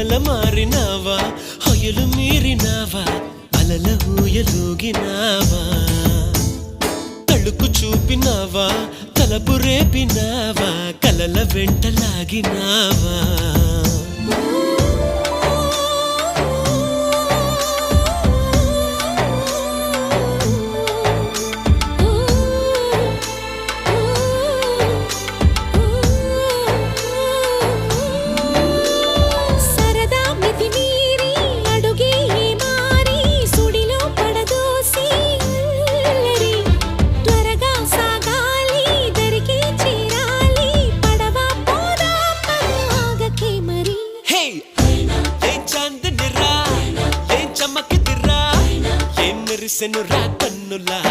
మొదల మారినావా హొయలు మీరినావా అలల ఊయలూగినావా తళుకు చూపినావా తలపు రేపినావా కలల వెంటలాగినావా మెరిసెను రా కన్నులా